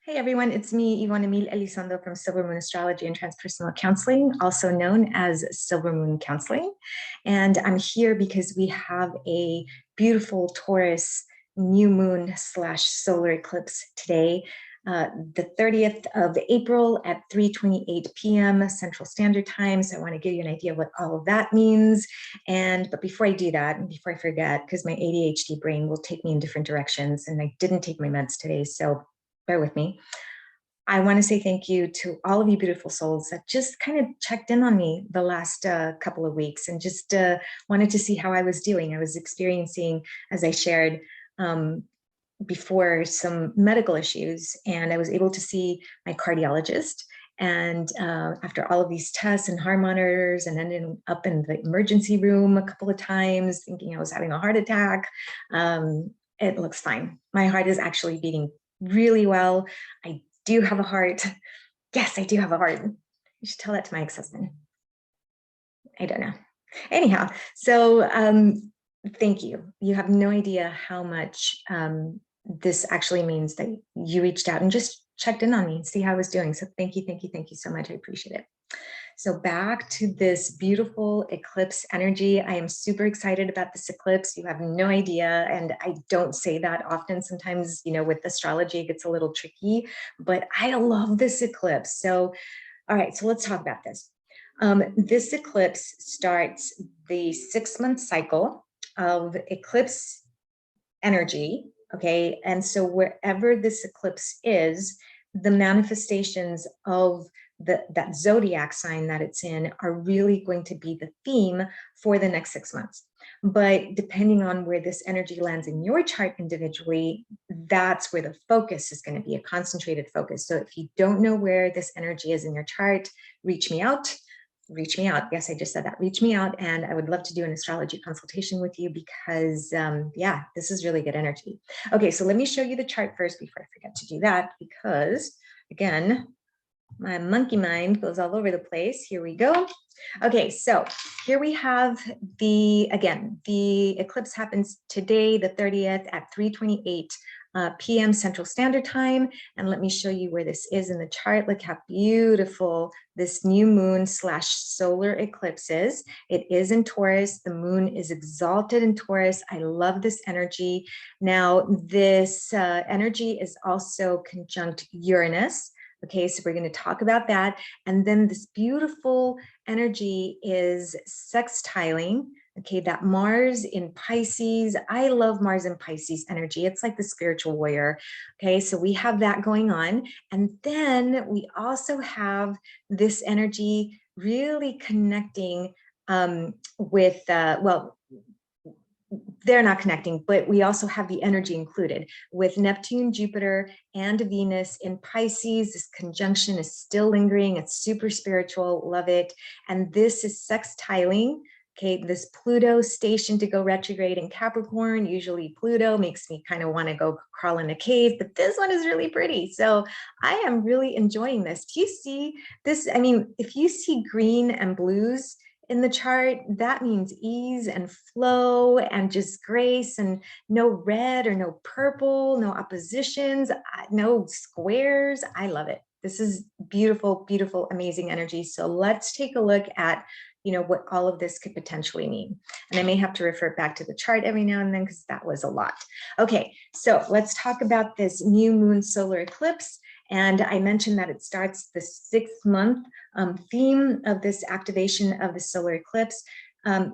Hey everyone, it's me, Ivonne Emil Elizondo from Silver Moon Astrology and Transpersonal Counseling, also known as Silver Moon Counseling. And I'm here because we have a beautiful Taurus new moon / solar eclipse today, the 30th of April at 3:28 p.m. Central Standard Time. So I want to give you an idea of what all of that means. But before I do that, and before I forget, because my ADHD brain will take me in different directions, and I didn't take my meds today, so bear with me. I want to say thank you to all of you beautiful souls that just kind of checked in on me the last couple of weeks and just wanted to see how I was doing. I was experiencing, as I shared before, some medical issues, and I was able to see my cardiologist. And after all of these tests and heart monitors, and ending up in the emergency room a couple of times thinking I was having a heart attack, it looks fine. My heart is actually beating really well. I do have a heart. Yes, I do have a heart. You should tell that to my ex-husband. I don't know. Anyhow, so thank you. You have no idea how much this actually means that you reached out and just checked in on me and see how I was doing. So thank you, thank you, thank you so much. I appreciate it. So back to this beautiful eclipse energy. I am super excited about this eclipse. You have no idea. And I don't say that often. Sometimes, with astrology, it gets a little tricky, but I love this eclipse. So, all right, so let's talk about this. This eclipse starts the 6-month cycle of eclipse energy. Okay. And so wherever this eclipse is, the manifestations of that zodiac sign that it's in are really going to be the theme for the next 6 months. But depending on where this energy lands in your chart individually, that's where the focus is going to be, a concentrated focus. So if you don't know where this energy is in your chart, reach me out. Reach me out. Yes, I just said that. Reach me out, and I would love to do an astrology consultation with you because, yeah, this is really good energy. Okay, so let me show you the chart first before I forget to do that, because, again, my monkey mind goes all over the place. Here we go. Okay, so here we have the eclipse happens today, the 30th at 3:28 p.m. Central Standard Time. And let me show you where this is in the chart. Look how beautiful this new moon / solar eclipse is. It is in Taurus. The moon is exalted in Taurus. I love this energy. Now, this energy is also conjunct Uranus. Okay, so we're going to talk about that. And then this beautiful energy is sextiling. Okay, that Mars in Pisces. I love Mars in Pisces energy. It's like the spiritual warrior. Okay, so we have that going on. And then we also have this energy really connecting with, well, they're not connecting, but we also have the energy included with Neptune, Jupiter, and Venus in Pisces. This conjunction is still lingering. It's super spiritual. Love it. And this is sextiling. Okay, this Pluto station to go retrograde in Capricorn. Usually Pluto makes me kind of want to go crawl in a cave, but this one is really pretty. So I am really enjoying this. Do you see this? I mean, if you see green and blues in the chart, that means ease and flow and just grace, and no red or no purple, no oppositions, no squares. I love it. This is beautiful, beautiful, amazing energy. So let's take a look at what all of this could potentially mean. And I may have to refer back to the chart every now and then because that was a lot. Okay, so let's talk about this new moon solar eclipse. And I mentioned that it starts the 6-month theme of this activation of the solar eclipse.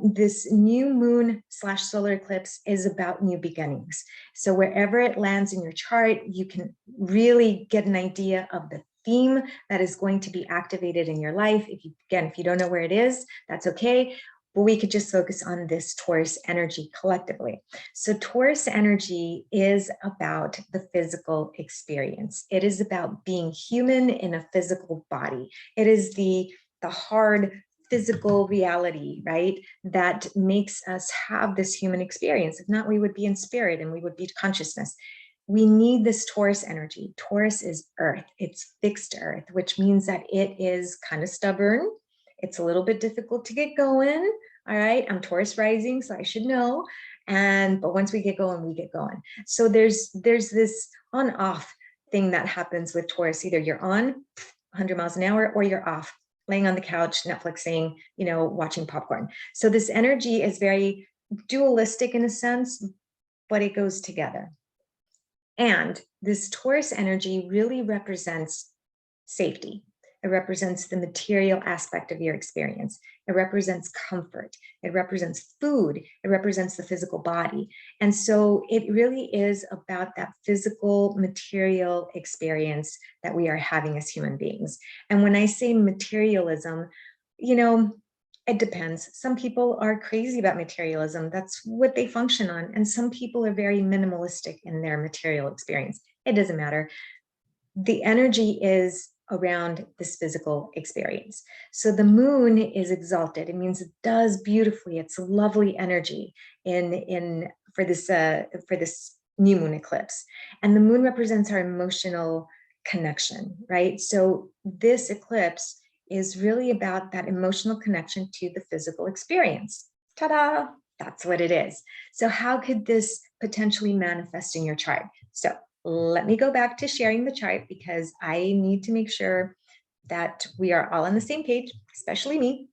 This new moon / solar eclipse is about new beginnings. So wherever it lands in your chart, you can really get an idea of the theme that is going to be activated in your life. If you don't know where it is, that's okay. But we could just focus on this Taurus energy collectively. So Taurus energy is about the physical experience. It is about being human in a physical body. It is the hard physical reality, right, that makes us have this human experience. If not, we would be in spirit and we would be consciousness. We need this Taurus energy. Taurus is earth. It's fixed earth, which means that it is kind of stubborn. It's a little bit difficult to get going. All right, I'm Taurus rising, so I should know. But once we get going, we get going. So there's this on off thing that happens with Taurus. Either you're on 100 miles an hour or you're off, laying on the couch, Netflixing, watching popcorn. So this energy is very dualistic in a sense, but it goes together. And this Taurus energy really represents safety. It represents the material aspect of your experience. It represents comfort. It represents food. It represents the physical body. And so it really is about that physical, material experience that we are having as human beings. And when I say materialism, it depends. Some people are crazy about materialism. That's what they function on. And some people are very minimalistic in their material experience. It doesn't matter. The energy is around this physical experience. So the moon is exalted. It means it does beautifully. It's a lovely energy for this new moon eclipse. And the moon represents our emotional connection, right? So this eclipse is really about that emotional connection to the physical experience. Ta-da! That's what it is. So how could this potentially manifest in your chart? So let me go back to sharing the chart because I need to make sure that we are all on the same page, especially me.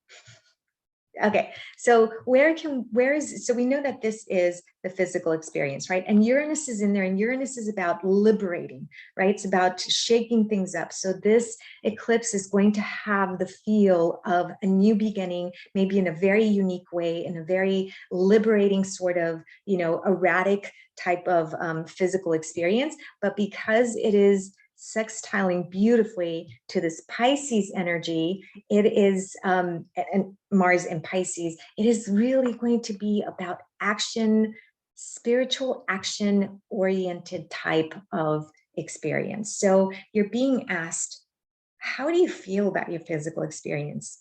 Okay, so so we know that this is the physical experience, right? And Uranus is in there, and Uranus is about liberating, right? It's about shaking things up. So this eclipse is going to have the feel of a new beginning, maybe in a very unique way, in a very liberating sort of, erratic type of physical experience. But because it is sextiling beautifully to this Pisces energy, it is, and Mars in Pisces, it is really going to be about action, spiritual action oriented type of experience. So you're being asked, how do you feel about your physical experience?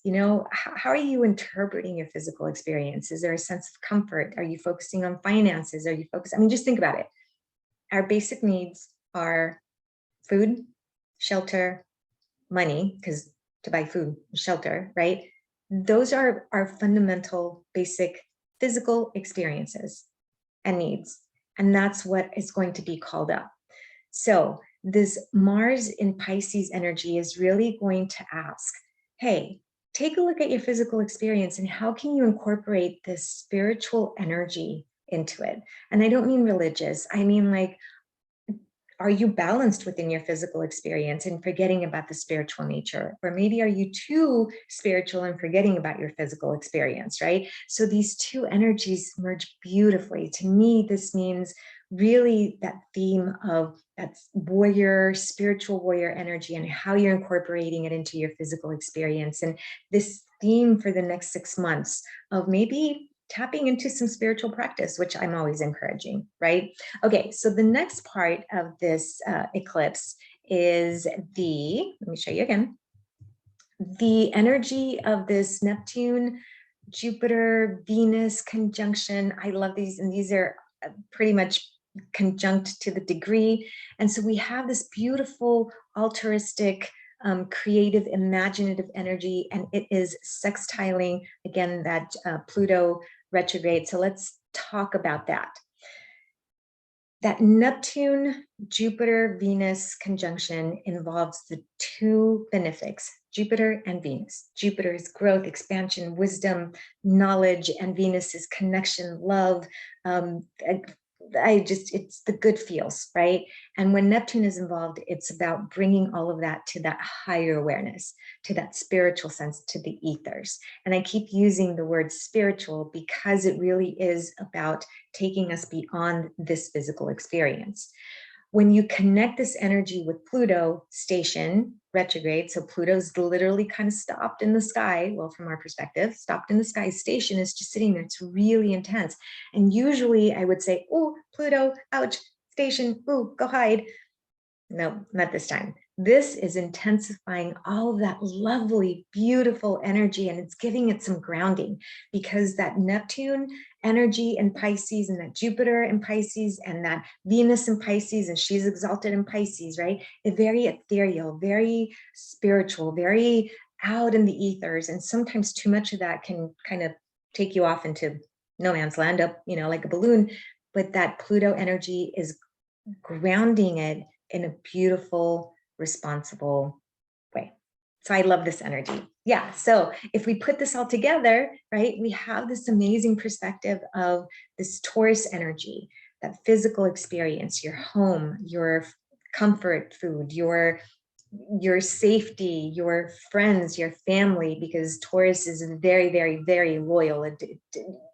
How are you interpreting your physical experience? Is there a sense of comfort? Are you focusing on finances? Are you focused? Just think about it. Our basic needs are food, shelter, money, because to buy food, shelter, right? Those are our fundamental, basic physical experiences and needs. And that's what is going to be called up. So this Mars in Pisces energy is really going to ask, hey, take a look at your physical experience and how can you incorporate this spiritual energy into it? And I don't mean religious. I mean, like, are you balanced within your physical experience and forgetting about the spiritual nature? Or maybe are you too spiritual and forgetting about your physical experience, right? So these two energies merge beautifully. To me, this means really that theme of that warrior, spiritual warrior energy and how you're incorporating it into your physical experience. And this theme for the next 6 months of maybe tapping into some spiritual practice, which I'm always encouraging, right? Okay, so the next part of this eclipse is let me show you again, the energy of this Neptune, Jupiter, Venus conjunction. I love these, and these are pretty much conjunct to the degree. And so we have this beautiful altruistic, creative, imaginative energy, and it is sextiling, again, that Pluto retrograde. So let's talk about that. That Neptune, Jupiter, Venus conjunction involves the two benefics, Jupiter and Venus. Jupiter is growth, expansion, wisdom, knowledge, and Venus is connection, love, it's the good feels, right? And when Neptune is involved, it's about bringing all of that to that higher awareness, to that spiritual sense, to the ethers. And I keep using the word spiritual because it really is about taking us beyond this physical experience. When you connect this energy with Pluto station retrograde, so Pluto's literally kind of stopped in the sky, well, from our perspective, stopped in the sky, station is just sitting there, it's really intense. And usually I would say, oh, Pluto, ouch, station, ooh, go hide. No, not this time. This is intensifying all of that lovely, beautiful energy, and it's giving it some grounding because that Neptune energy in Pisces and that Jupiter in Pisces and that Venus in Pisces, and she's exalted in Pisces, right? It's very ethereal, very spiritual, very out in the ethers. And sometimes too much of that can kind of take you off into no man's land up, like a balloon. But that Pluto energy is grounding it in a beautiful, responsible way. So I love this energy. Yeah. So if we put this all together, right, we have this amazing perspective of this Taurus energy, that physical experience, your home, your comfort food, your safety, your friends, your family, because Taurus is very, very, very loyal.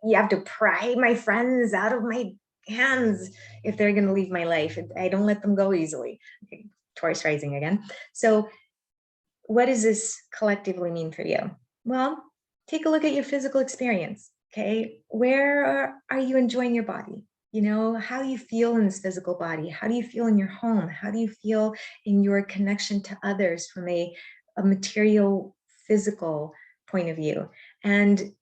You have to pry my friends out of my hands if they're going to leave my life. I don't let them go easily. Okay, Taurus rising again. So what does this collectively mean for you? Well, take a look at your physical experience. Okay, where are you enjoying your body? You know, how do you feel in this physical body? How do you feel in your home? How do you feel in your connection to others from a material, physical point of view? And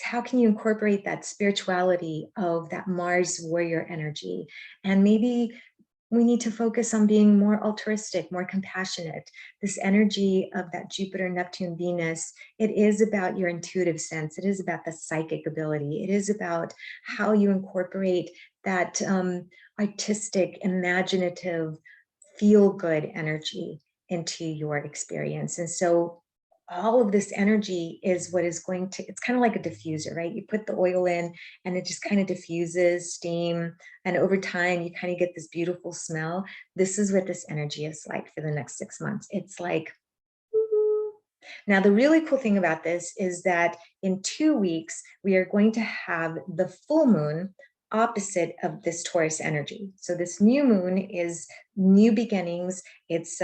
how can you incorporate that spirituality of that Mars warrior energy? And maybe we need to focus on being more altruistic, more compassionate. This energy of that Jupiter, Neptune, Venus, it is about your intuitive sense. It is about the psychic ability. It is about how you incorporate that artistic, imaginative, feel-good energy into your experience. And so all of this energy is what is going to, it's kind of like a diffuser, right? You put the oil in and it just kind of diffuses steam. And over time, you kind of get this beautiful smell. This is what this energy is like for the next 6 months. It's like, woo. Now, the really cool thing about this is that in 2 weeks, we are going to have the full moon opposite of this Taurus energy. So this new moon is new beginnings. It's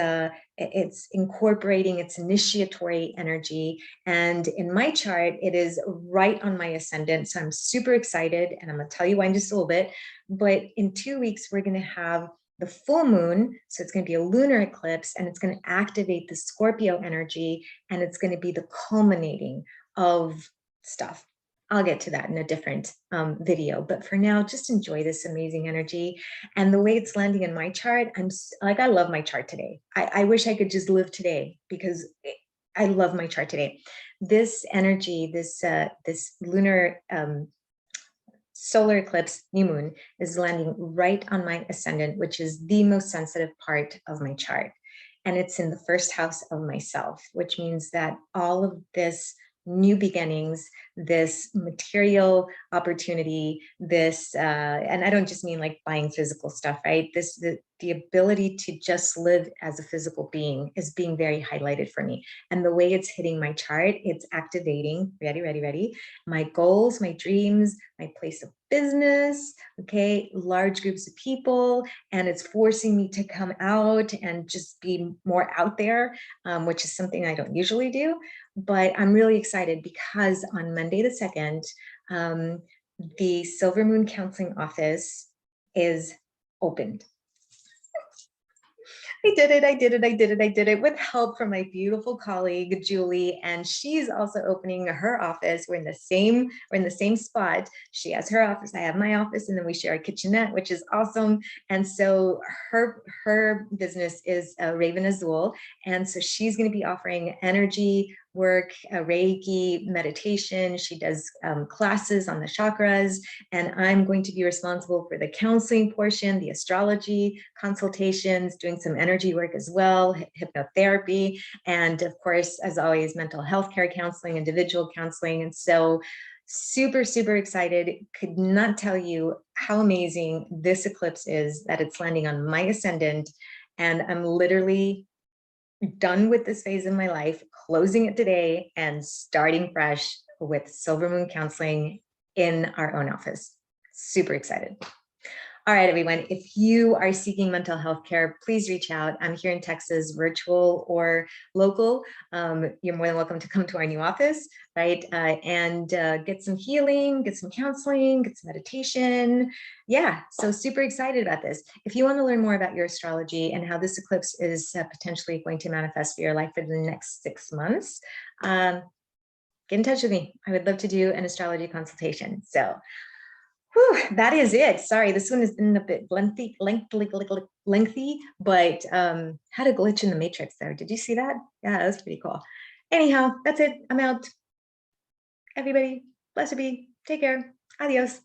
incorporating its initiatory energy. And in my chart, it is right on my ascendant. So I'm super excited, and I'm gonna tell you why in just a little bit. But in 2 weeks, we're gonna have the full moon. So it's going to be a lunar eclipse, and it's going to activate the Scorpio energy, and it's going to be the culminating of stuff. I'll get to that in a different video, but for now, just enjoy this amazing energy. And the way it's landing in my chart, I love my chart today. I wish I could just live today, because I love my chart today. This energy, this lunar solar eclipse, new moon, is landing right on my ascendant, which is the most sensitive part of my chart. And it's in the first house of myself, which means that all of this new beginnings, this material opportunity, this, and I don't just mean like buying physical stuff, right? The ability to just live as a physical being is being very highlighted for me. And the way it's hitting my chart, it's activating, ready, my goals, my dreams, my place of business, okay, large groups of people, and it's forcing me to come out and just be more out there, which is something I don't usually do. But I'm really excited because on Monday the 2nd, the Silver Moon Counseling Office is opened. I did it with help from my beautiful colleague, Julie, and she's also opening her office. We're in the same spot. She has her office, I have my office, and then we share a kitchenette, which is awesome. And so her business is Raven Azul. And so she's going to be offering energy work, Reiki, meditation. She does classes on the chakras, and I'm going to be responsible for the counseling portion, the astrology consultations, doing some energy work as well, hypnotherapy, and of course, as always, mental health care counseling, individual counseling. And so super, super excited. Could not tell you how amazing this eclipse is, that it's landing on my ascendant. And I'm literally done with this phase in my life, closing it today and starting fresh with Silver Moon Counseling in our own office. Super excited. All right, everyone, if you are seeking mental health care, please reach out. I'm here in Texas, virtual or local. You're more than welcome to come to our new office, right? And get some healing, get some counseling, get some meditation. Yeah, so super excited about this. If you want to learn more about your astrology and how this eclipse is potentially going to manifest for your life for the next 6 months, get in touch with me. I would love to do an astrology consultation. So whew, that is it. Sorry, this one has been a bit lengthy, but had a glitch in the matrix there. Did you see that? Yeah, that was pretty cool. Anyhow, that's it. I'm out. Everybody, blessed be. Take care. Adios.